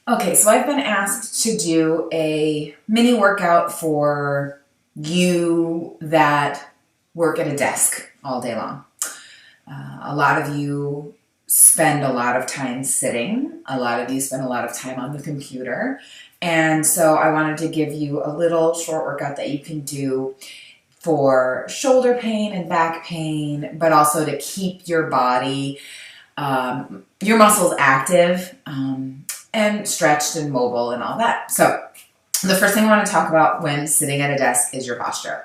Okay, so I've been asked to do a mini workout for you that work at a desk all day long. A lot of you spend a lot of time sitting. A lot of you spend a lot of time on the computer. And so I wanted to give you a little short workout that you can do for shoulder pain and back pain, but also to keep your body, your muscles active, and stretched and mobile and all that. So the first thing I want to talk about when sitting at a desk is your posture.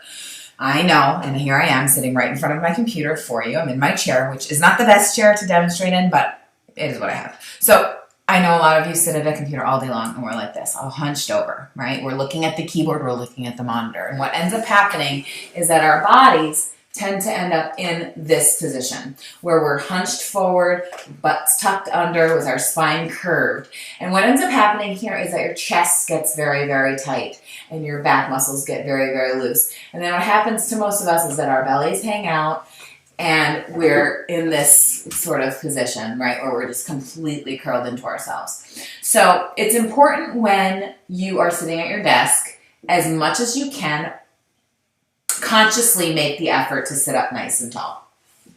I know, and here I am sitting right in front of my computer for you. I'm in my chair, which is not the best chair to demonstrate in, but it is what I have. So I know a lot of you sit at a computer all day long and we're like this, all hunched over, right? We're looking at the keyboard, we're looking at the monitor. And what ends up happening is that our bodies tend to end up in this position where we're hunched forward, butts tucked under with our spine curved. And what ends up happening here is that your chest gets very, very tight and your back muscles get very, very loose. And then what happens to most of us is that our bellies hang out and we're in this sort of position, right, where we're just completely curled into ourselves. So it's important when you are sitting at your desk, as much as you can, consciously make the effort to sit up nice and tall.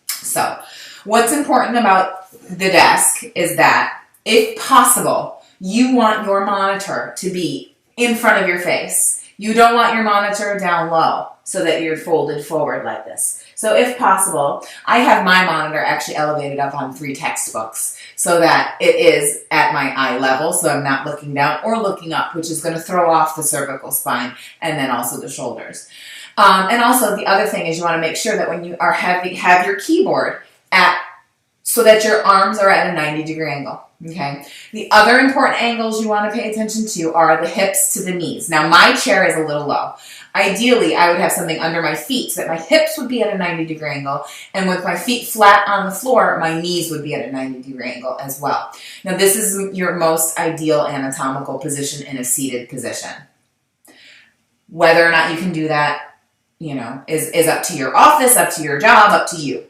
So what's important about the desk is that, if possible, you want your monitor to be in front of your face. You don't want your monitor down low so that you're folded forward like this. So if possible, I have my monitor actually elevated up on 3 textbooks so that it is at my eye level, so I'm not looking down or looking up, which is going to throw off the cervical spine and then also the shoulders. And also the other thing is you want to make sure that when you are have your keyboard so that your arms are at a 90-degree angle. Okay. The other important angles you want to pay attention to are the hips to the knees. Now my chair is a little low. Ideally, I would have something under my feet so that my hips would be at a 90-degree angle, and with my feet flat on the floor, my knees would be at a 90-degree angle as well. Now this is your most ideal anatomical position in a seated position. Whether or not you can do that, is up to your office, up to your job, up to you.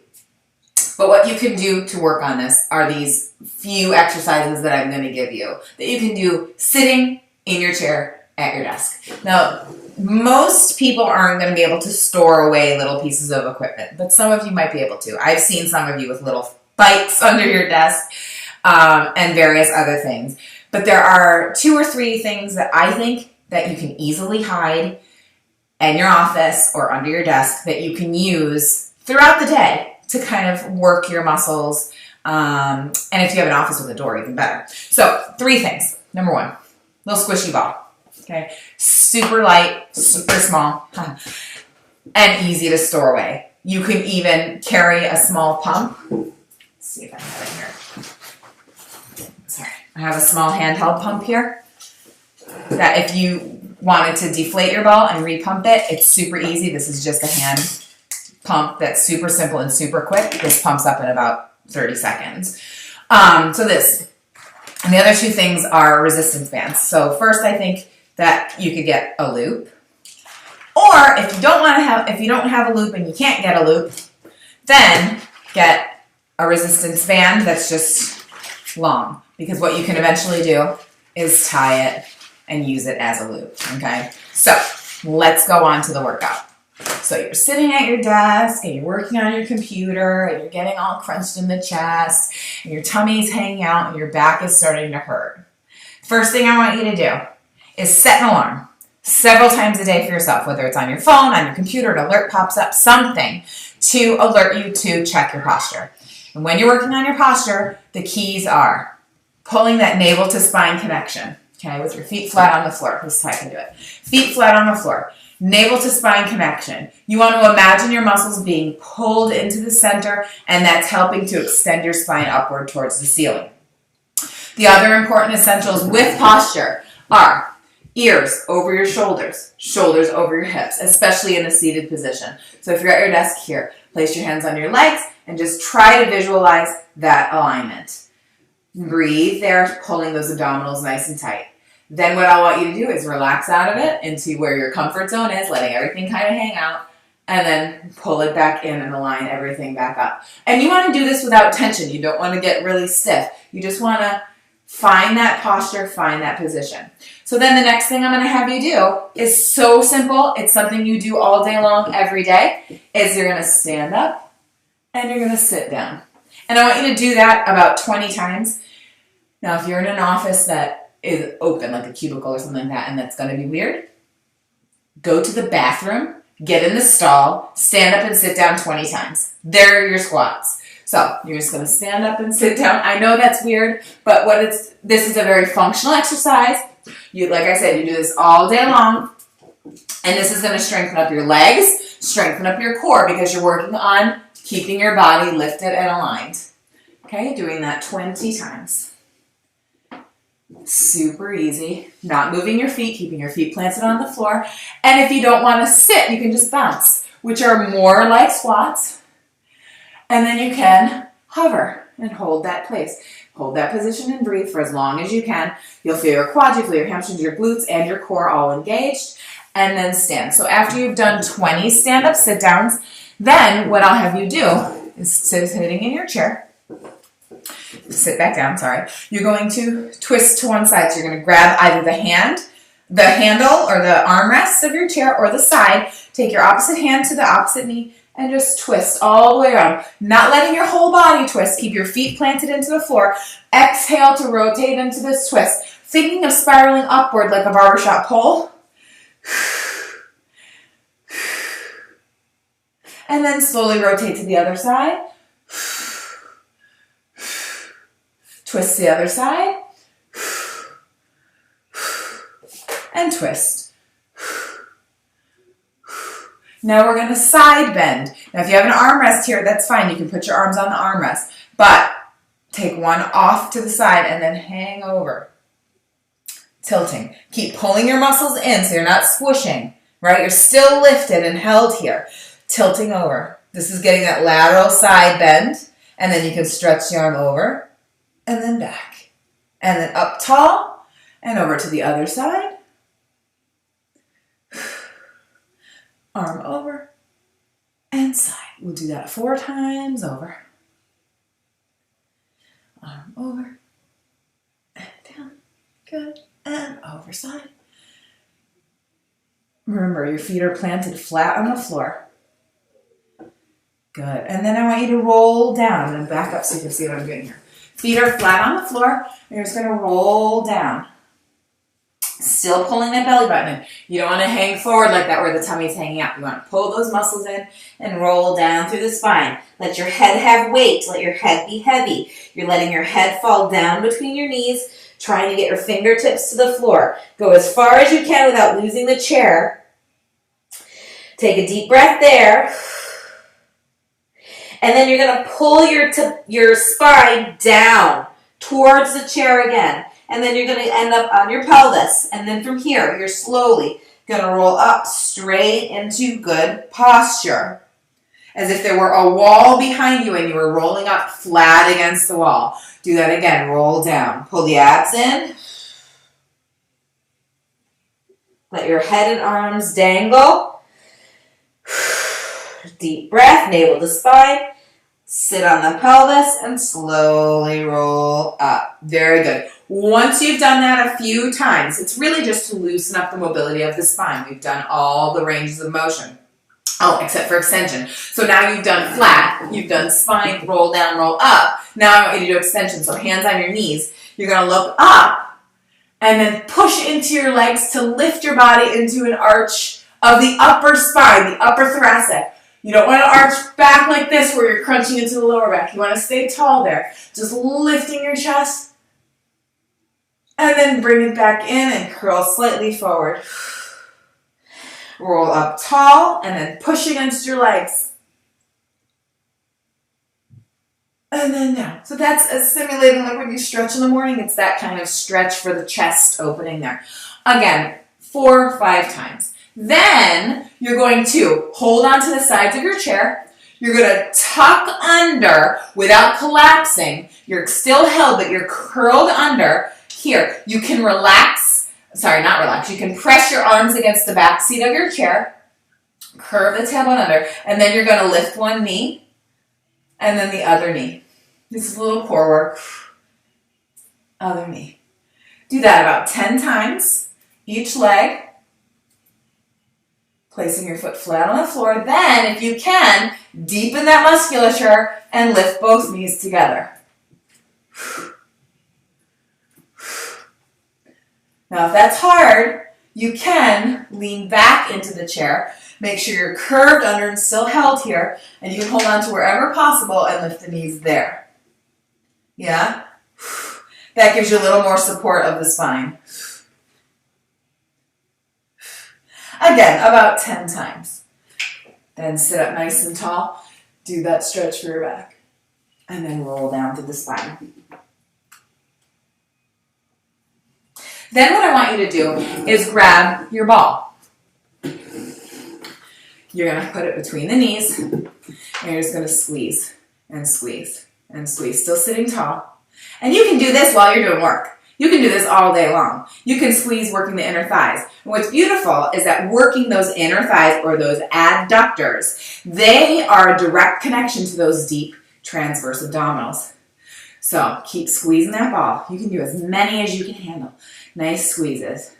But what you can do to work on this are these few exercises that I'm going to give you that you can do sitting in your chair at your desk. Now, most people aren't going to be able to store away little pieces of equipment, but some of you might be able to. I've seen some of you with little bikes under your desk and various other things. But there are 2 or 3 things that I think that you can easily hide in your office or under your desk that you can use throughout the day to kind of work your muscles. And if you have an office with a door, even better. So 3 things. Number 1, little squishy ball. Okay, super light, super small, and easy to store away. You can even carry a small pump. Let's see if I have it here. Sorry, I have a small handheld pump here that if you wanted to deflate your ball and repump it, it's super easy. This is just a hand pump that's super simple and super quick. This pumps up in about 30 seconds. So this. And the other 2 things are resistance bands. So first, I think that you could get a loop. Or if you don't have a loop and you can't get a loop, then get a resistance band that's just long. Because what you can eventually do is tie it and use it as a loop. Okay? So let's go on to the workout. So you're sitting at your desk and you're working on your computer and you're getting all crunched in the chest and your tummy's hanging out and your back is starting to hurt. First thing I want you to do is set an alarm several times a day for yourself, whether it's on your phone, on your computer, an alert pops up, something to alert you to check your posture. And when you're working on your posture, the keys are pulling that navel to spine connection, okay, with your feet flat on the floor. This is how I can do it. Feet flat on the floor. Navel to spine connection. You want to imagine your muscles being pulled into the center, and that's helping to extend your spine upward towards the ceiling. The other important essentials with posture are ears over your shoulders, shoulders over your hips, especially in a seated position. So if you're at your desk here, place your hands on your legs and just try to visualize that alignment. Breathe there, pulling those abdominals nice and tight. Then what I want you to do is relax out of it into where your comfort zone is, letting everything kind of hang out, and then pull it back in and align everything back up. And you want to do this without tension. You don't want to get really stiff. You just want to Find that posture, find that position. So then the next thing I'm going to have you do is so simple. It's something you do all day long, every day, is you're going to stand up and you're going to sit down. And I want you to do that about 20 times. Now, if you're in an office that is open, like a cubicle or something like that, and that's going to be weird, go to the bathroom, get in the stall, stand up and sit down 20 times. There are your squats. So you're just going to stand up and sit down. I know that's weird, but this is a very functional exercise. Like I said, you do this all day long, and this is going to strengthen up your legs, strengthen up your core, because you're working on keeping your body lifted and aligned. Okay, doing that 20 times. Super easy. Not moving your feet, keeping your feet planted on the floor. And if you don't want to sit, you can just bounce, which are more like squats. And then you can hover and hold that place. Hold that position and breathe for as long as you can. You'll feel your quads, you'll feel your hamstrings, your glutes, and your core all engaged. And then stand. So after you've done 20 stand-up sit-downs, then what I'll have you do is sitting in your chair. Sit back down, sorry. You're going to twist to one side. So you're going to grab either the handle or the armrests of your chair, or the side. Take your opposite hand to the opposite knee and just twist all the way around. Not letting your whole body twist. Keep your feet planted into the floor. Exhale to rotate into this twist. Thinking of spiraling upward like a barbershop pole. And then slowly rotate to the other side. Twist to the other side. And twist. Now we're going to side bend. Now if you have an armrest here, that's fine. You can put your arms on the armrest. But take one off to the side and then hang over. Tilting. Keep pulling your muscles in so you're not squishing. Right? You're still lifted and held here. Tilting over. This is getting that lateral side bend. And then you can stretch the arm over and then back. And then up tall and over to the other side. Arm over and side. We'll do that 4 times over. Arm over and down. Good. And over side. Remember, your feet are planted flat on the floor. Good. And then I want you to roll down. I'm going to back up so you can see what I'm doing here. Feet are flat on the floor, and you're just going to roll down. Still pulling that belly button in. You don't want to hang forward like that where the tummy's hanging out. You want to pull those muscles in and roll down through the spine. Let your head have weight. Let your head be heavy. You're letting your head fall down between your knees, trying to get your fingertips to the floor. Go as far as you can without losing the chair. Take a deep breath there. And then you're going to pull your spine down towards the chair again. And then you're going to end up on your pelvis. And then from here, you're slowly going to roll up straight into good posture. As if there were a wall behind you and you were rolling up flat against the wall. Do that again. Roll down. Pull the abs in. Let your head and arms dangle. Deep breath, navel to spine. Sit on the pelvis and slowly roll up. Very good. Once you've done that a few times, it's really just to loosen up the mobility of the spine. We've done all the ranges of motion. Oh, except for extension. So now you've done flat, you've done spine, roll down, roll up. Now I want you to do extension. So hands on your knees. You're going to look up and then push into your legs to lift your body into an arch of the upper spine, the upper thoracic. You don't want to arch back like this where you're crunching into the lower back. You want to stay tall there. Just lifting your chest. And then bring it back in and curl slightly forward. Roll up tall and then push against your legs. And then down. So that's simulating like when you stretch in the morning. It's that kind of stretch for the chest opening there. Again, 4 or 5 times. Then you're going to hold on to the sides of your chair. You're going to tuck under without collapsing. You're still held, but you're curled under. Here, you can relax. Sorry, not relax. You can press your arms against the back seat of your chair. Curve the tailbone under. And then you're going to lift one knee and then the other knee. This is a little core work. other knee. Do that about 10 times, each leg. Placing your foot flat on the floor. Then, if you can, deepen that musculature and lift both knees together. Now, if that's hard, you can lean back into the chair. Make sure you're curved under and still held here, and you can hold on to wherever possible and lift the knees there. Yeah? That gives you a little more support of the spine. Again, about 10 times. Then sit up nice and tall. Do that stretch for your back. And then roll down to the spine. Then what I want you to do is grab your ball. You're going to put it between the knees, and you're just going to squeeze and squeeze and squeeze, still sitting tall. And you can do this while you're doing work. You can do this all day long. You can squeeze working the inner thighs. And what's beautiful is that working those inner thighs or those adductors, they are a direct connection to those deep transverse abdominals. So keep squeezing that ball. You can do as many as you can handle. Nice squeezes.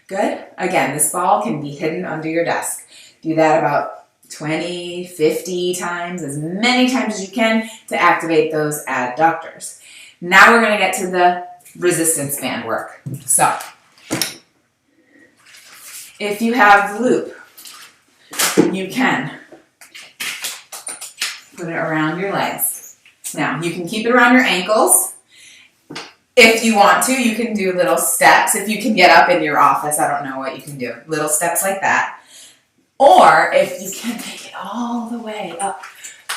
Good. Again, this ball can be hidden under your desk. Do that about 20, 50 times, as many times as you can to activate those adductors. Now we're going to get to the resistance band work. So, if you have the loop, you can put it around your legs. Now, you can keep it around your ankles. If you want to, you can do little steps. If you can get up in your office, I don't know what you can do. Little steps like that. Or if you can take it all the way up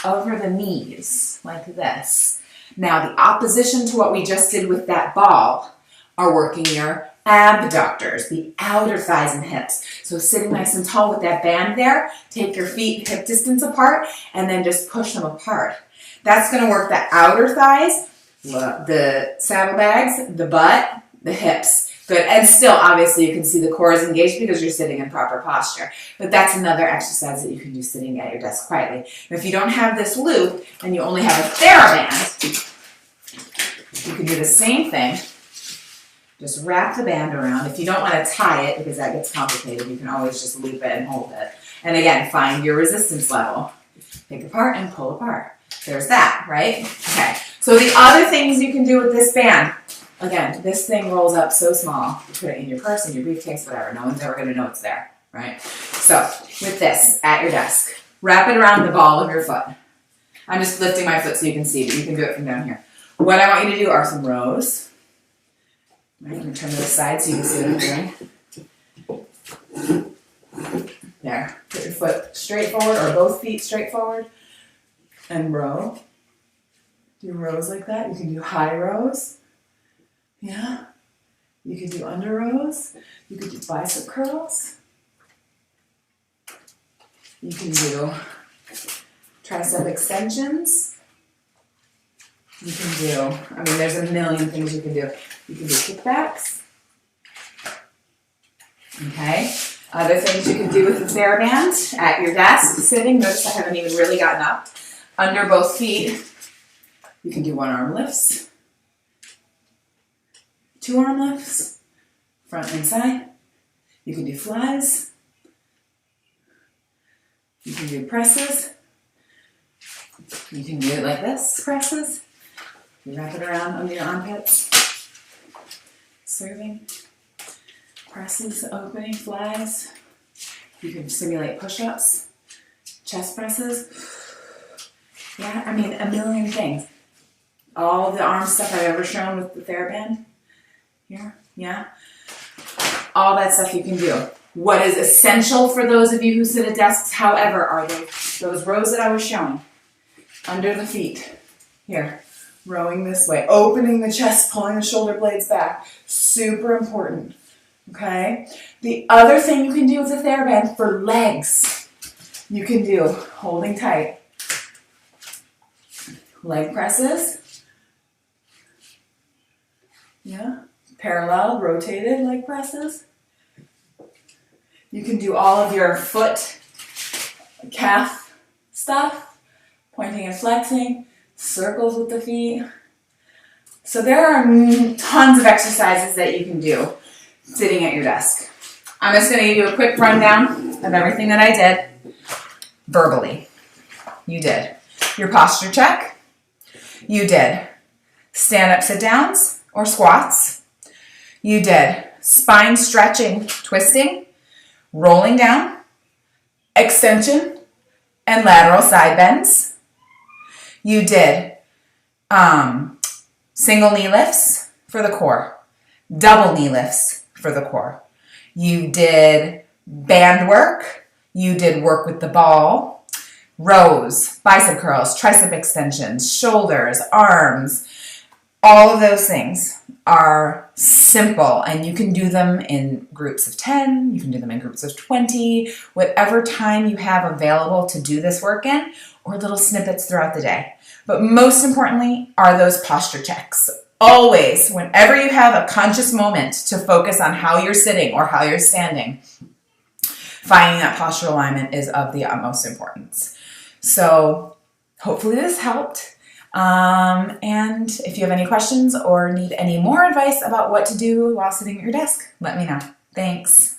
over the knees, like this. Now, the opposition to what we just did with that ball are working your abductors, the outer thighs and hips. So sitting nice and tall with that band there, take your feet hip distance apart, and then just push them apart. That's going to work the outer thighs, the saddlebags, the butt, the hips. Good. And still, obviously, you can see the core is engaged because you're sitting in proper posture. But that's another exercise that you can do sitting at your desk quietly. And if you don't have this loop and you only have a TheraBand, you can do the same thing. Just wrap the band around. If you don't want to tie it, because that gets complicated, you can always just loop it and hold it. And again, find your resistance level. Pick apart and pull apart. There's that, right? Okay. So the other things you can do with this band, again, this thing rolls up so small. You put it in your purse, in your briefcase, whatever. No one's ever going to know it's there, right? So with this at your desk, wrap it around the ball of your foot. I'm just lifting my foot so you can see, but you can do it from down here. What I want you to do are some rows. Right, I'm going to turn to the side so you can see what I'm doing. There. Put your foot straight forward or both feet straight forward and row. Do rows like that. You can do high rows. Yeah. You can do under rows. You can do bicep curls. You can do tricep extensions. You can do, there's a million things you can do. You can do kickbacks. Okay. Other things you can do with the TheraBand at your desk, sitting. Notice I haven't even really gotten up. Under both feet, you can do one arm lifts, two arm lifts, front and side. You can do flies. You can do presses. You can do it like this, presses. You wrap it around under your armpits. Serving. Presses, opening, flies. You can simulate push-ups, chest presses. Yeah, a million things. All of the arm stuff I've ever shown with the TheraBand. Here, yeah. All that stuff you can do. What is essential for those of you who sit at desks, however, are those rows that I was showing. Under the feet. Here. Rowing this way. Opening the chest, pulling the shoulder blades back. Super important. Okay? The other thing you can do with the TheraBand for legs, you can do holding tight. Leg presses. Yeah. Parallel, rotated leg presses. You can do all of your foot, calf stuff. Pointing and flexing. Circles with the feet. So there are tons of exercises that you can do sitting at your desk. I'm just going to give you a quick rundown of everything that I did verbally. You did your posture check. You did stand-up sit-downs or squats. You did spine stretching, twisting, rolling down, extension, and lateral side bends. You did single knee lifts for the core, double knee lifts for the core. You did band work. You did work with the ball, rows, bicep curls, tricep extensions, shoulders, arms. All of those things are simple, and you can do them in groups of 10, you can do them in groups of 20, whatever time you have available to do this work in, or little snippets throughout the day. But most importantly are those posture checks. Always, whenever you have a conscious moment to focus on how you're sitting or how you're standing, finding that posture alignment is of the utmost importance. So hopefully this helped. And if you have any questions or need any more advice about what to do while sitting at your desk, let me know. Thanks.